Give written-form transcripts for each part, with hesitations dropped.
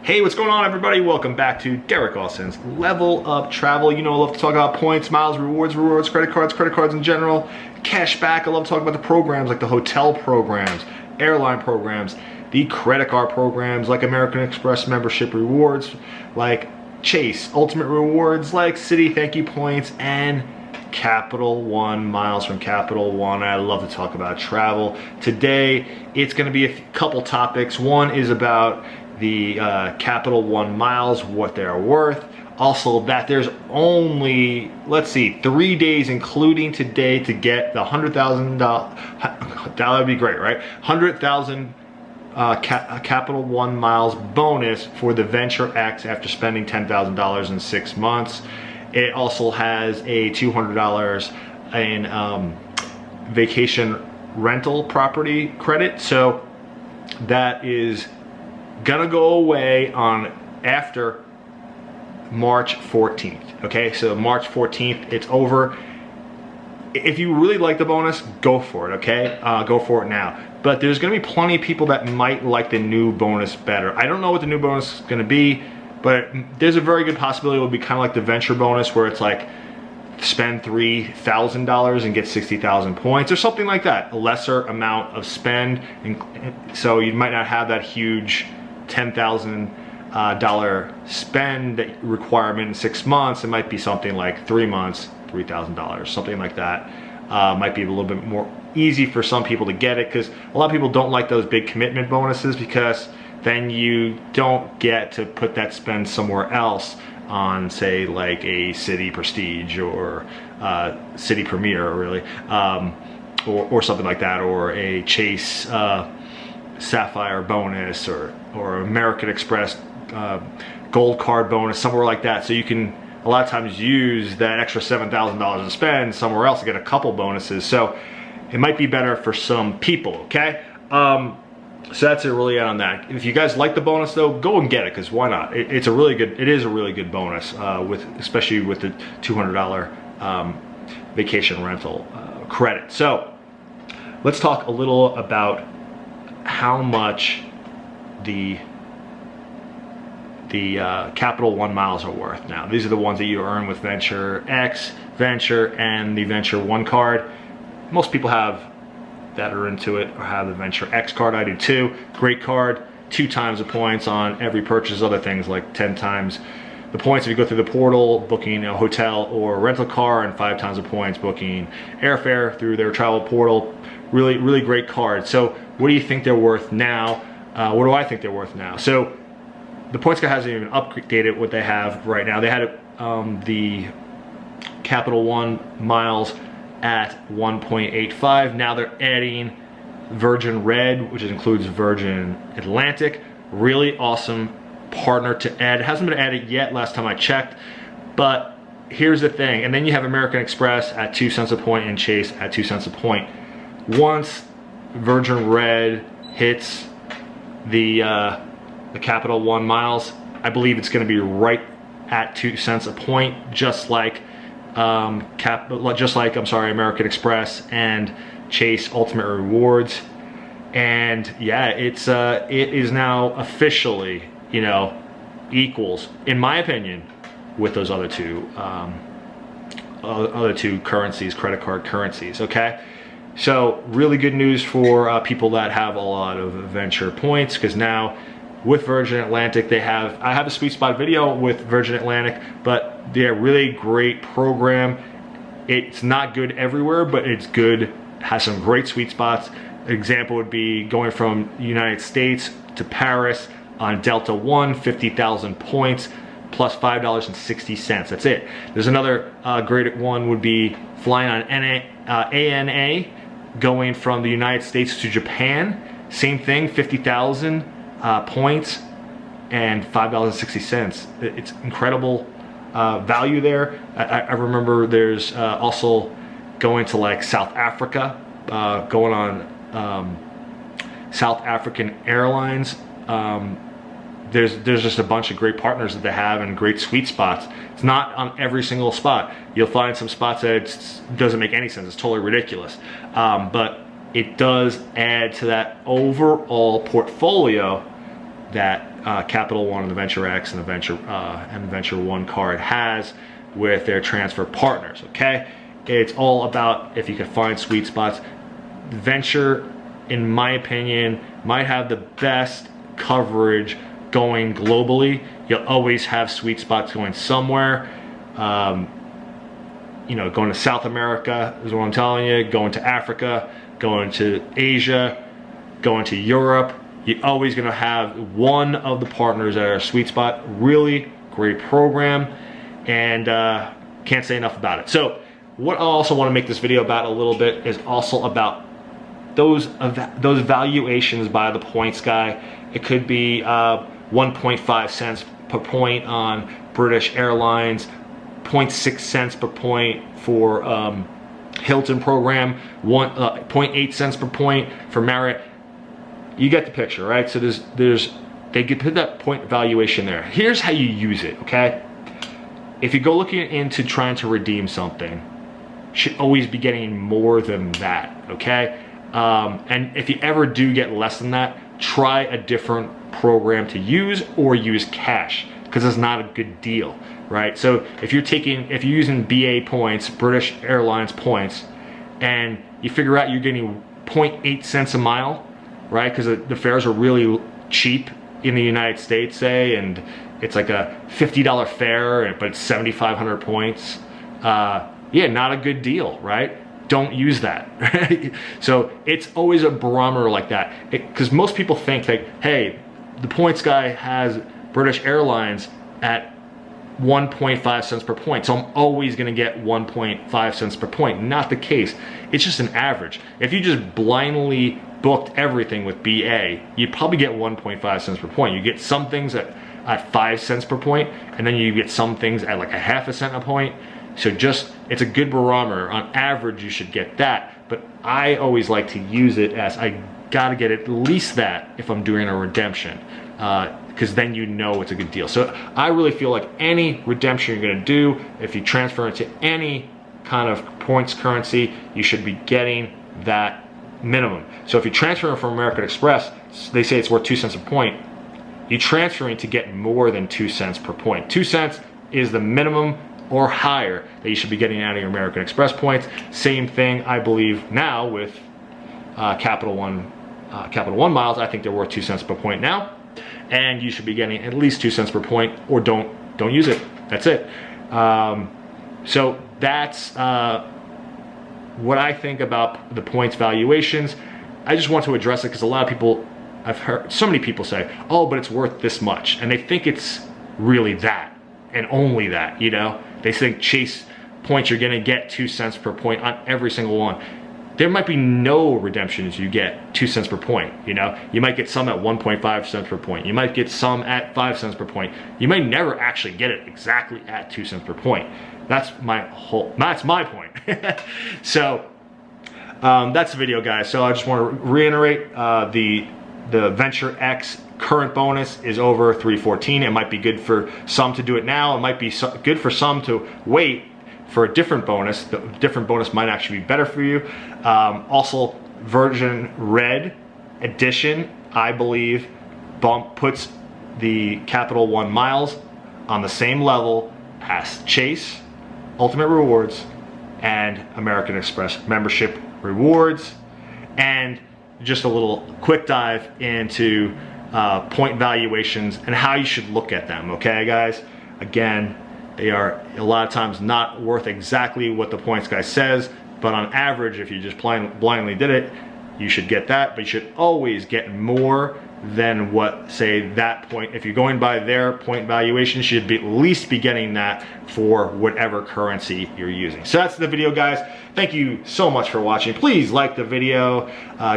Hey, what's going on, everybody? Welcome back to Derek Austin's Level Up Travel. You know I love to talk about points, miles, rewards, credit cards in general, cash back. I love to talk about the programs like the hotel programs, airline programs, the credit card programs like American Express membership rewards, like Chase Ultimate Rewards, like Citi Thank You Points, and Capital One miles from Capital One. I love to talk about travel. Today, it's going to be a couple topics. One is about the Capital One miles, what they're worth. Also, that there's only, let's see, 3 days, including today, to get the $100,000. That would be great, right? 100,000 Capital One miles bonus for the Venture X after spending $10,000 in 6 months. It also has a $200 in vacation rental property credit. So that is gonna go away on after March 14th. Okay, so March 14th, it's over. If you really like the bonus, go for it, okay? Go for it now. But there's gonna be plenty of people that might like the new bonus better. I don't know what the new bonus is gonna be, but there's a very good possibility it will be kind of like the venture bonus, where it's like spend $3,000 and get 60,000 points or something like that. A lesser amount of spend, and so you might not have that huge $10,000 spend requirement in 6 months. It might be something like 3 months, $3,000, something like that. Might be a little bit more easy for some people to get it, because a lot of people don't like those big commitment bonuses, because then you don't get to put that spend somewhere else on, say, like a Citi Prestige or Citi Premier, really, or something like that, or a Chase Sapphire bonus, or American Express Gold Card bonus, somewhere like that. So you can a lot of times use that extra $7,000 to spend somewhere else to get a couple bonuses. So it might be better for some people, okay? So that's it really on that. If you guys like the bonus though, go and get it, because why not? It is a really good bonus, especially with the $200 vacation rental credit. So let's talk a little about how much the Capital One miles are worth now. These are the ones that you earn with Venture X, Venture, and the Venture One card. Most people have that are into it or have the Venture X card. I do too. Great card. 2 times the points on every purchase. Other things like 10 times the points if you go through the portal booking a hotel or a rental car, and 5 times the points booking airfare through their travel portal. Really great card. So what do you think they're worth now? What do I think they're worth now? So the points guy hasn't even updated what they have right now. They had the Capital One miles at 1.85. Now they're adding Virgin Red, which includes Virgin Atlantic. Really awesome partner to add. It hasn't been added yet last time I checked, but here's the thing. And then you have American Express at 2 cents a point and Chase at 2 cents a point. Once Virgin Red hits the Capital One miles, I believe it's going to be right at 2 cents a point, just like American Express and Chase Ultimate Rewards. And yeah, it is now officially, you know, equals, in my opinion, with those other two currencies, credit card currencies. Okay, so really good news for people that have a lot of Venture points, because now with Virgin Atlantic, I have a sweet spot video with Virgin Atlantic, but they're a really great program. It's not good everywhere, but it's good, has some great sweet spots. Example would be going from the United States to Paris on Delta One, 50,000 points, plus $5.60. That's it. There's another great one would be flying on ANA, going from the United States to Japan. Same thing, 50,000 points and $5.60. It's incredible value there. I remember there's also going to like South Africa, going on South African Airlines. There's just a bunch of great partners that they have and great sweet spots. It's not on every single spot. You'll find some spots that it doesn't make any sense. It's totally ridiculous. But it does add to that overall portfolio that Capital One and the Venture X and the Venture One card has with their transfer partners, okay? It's all about if you can find sweet spots. Venture, in my opinion, might have the best coverage going globally. You'll always have sweet spots going somewhere. You know, going to South America is what I'm telling you, going to Africa, going to Asia, going to Europe. You're always gonna have one of the partners that are a sweet spot. Really great program, and can't say enough about it. So what I also wanna make this video about a little bit is also about those valuations by the points guy. It could be 1.5 cents per point on British Airlines, 0.6 cents per point for Hilton program, 0.8 cents per point for Marriott. You get the picture, right? So they could put that point valuation there. Here's how you use it, okay? If you go looking into trying to redeem something, you should always be getting more than that, okay? And if you ever do get less than that, try a different program to use, or use cash, because it's not a good deal, right? So if you're using BA points, British Airlines points, and you figure out you're getting 0.8 cents a mile, right? Because the fares are really cheap in the United States, say, and it's like a $50 fare, but it's 7,500 points. Yeah, not a good deal, right? Don't use that. So it's always a barometer like that, because most people think that, hey, the points guy has British Airlines at 1.5 cents per point, so I'm always gonna get 1.5 cents per point. Not the case. It's just an average. If you just blindly booked everything with BA, you'd probably get 1.5 cents per point. You get some things at 5 cents per point, and then you get some things at like a half a cent a point. So it's a good barometer. On average, you should get that. But I always like to use it as I gotta get at least that if I'm doing a redemption, because then you know it's a good deal. So I really feel like any redemption you're gonna do, if you transfer into any kind of points currency, you should be getting that minimum. So if you're transferring from American Express, they say it's worth 2 cents a point. You're transferring to get more than 2 cents per point. 2 cents is the minimum or higher that you should be getting out of your American Express points. Same thing, I believe, now with Capital One miles. I think they're worth 2 cents per point now, and you should be getting at least 2 cents per point, or don't use it. That's it. So that's what I think about the points valuations. I just want to address it because a lot of people, I've heard so many people say, oh, but it's worth this much, and they think it's really that and only that, you know? They think Chase points, you're gonna get 2 cents per point on every single one. There might be no redemptions you get 2 cents per point, you know? You might get some at 1.5 cents per point. You might get some at 5 cents per point. You may never actually get it exactly at 2 cents per point. That's my point. So that's the video, guys. So I just want to reiterate, the Venture X current bonus is over 314. It might be good for some to do it now. It might be good for some to wait for a different bonus. The different bonus might actually be better for you. Also, version red edition, I believe, puts the Capital One miles on the same level as Chase, Ultimate Rewards, and American Express membership rewards. And just a little quick dive into point valuations and how you should look at them, okay, guys? Again, they are a lot of times not worth exactly what the points guy says, but on average, if you just blindly did it, you should get that, but you should always get more than what, say, that point. If you're going by their point valuation, you should at least be getting that for whatever currency you're using. So that's the video, guys. Thank you so much for watching. Please like the video,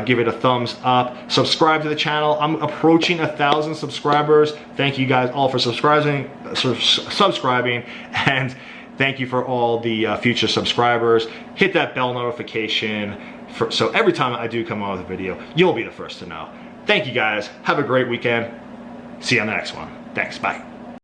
give it a thumbs up, subscribe to the channel. I'm approaching 1,000 subscribers. Thank you guys all for subscribing, and thank you for all the future subscribers. Hit that bell notification so every time I do come out with a video, you'll be the first to know. Thank you, guys. Have a great weekend. See you on the next one. Thanks. Bye.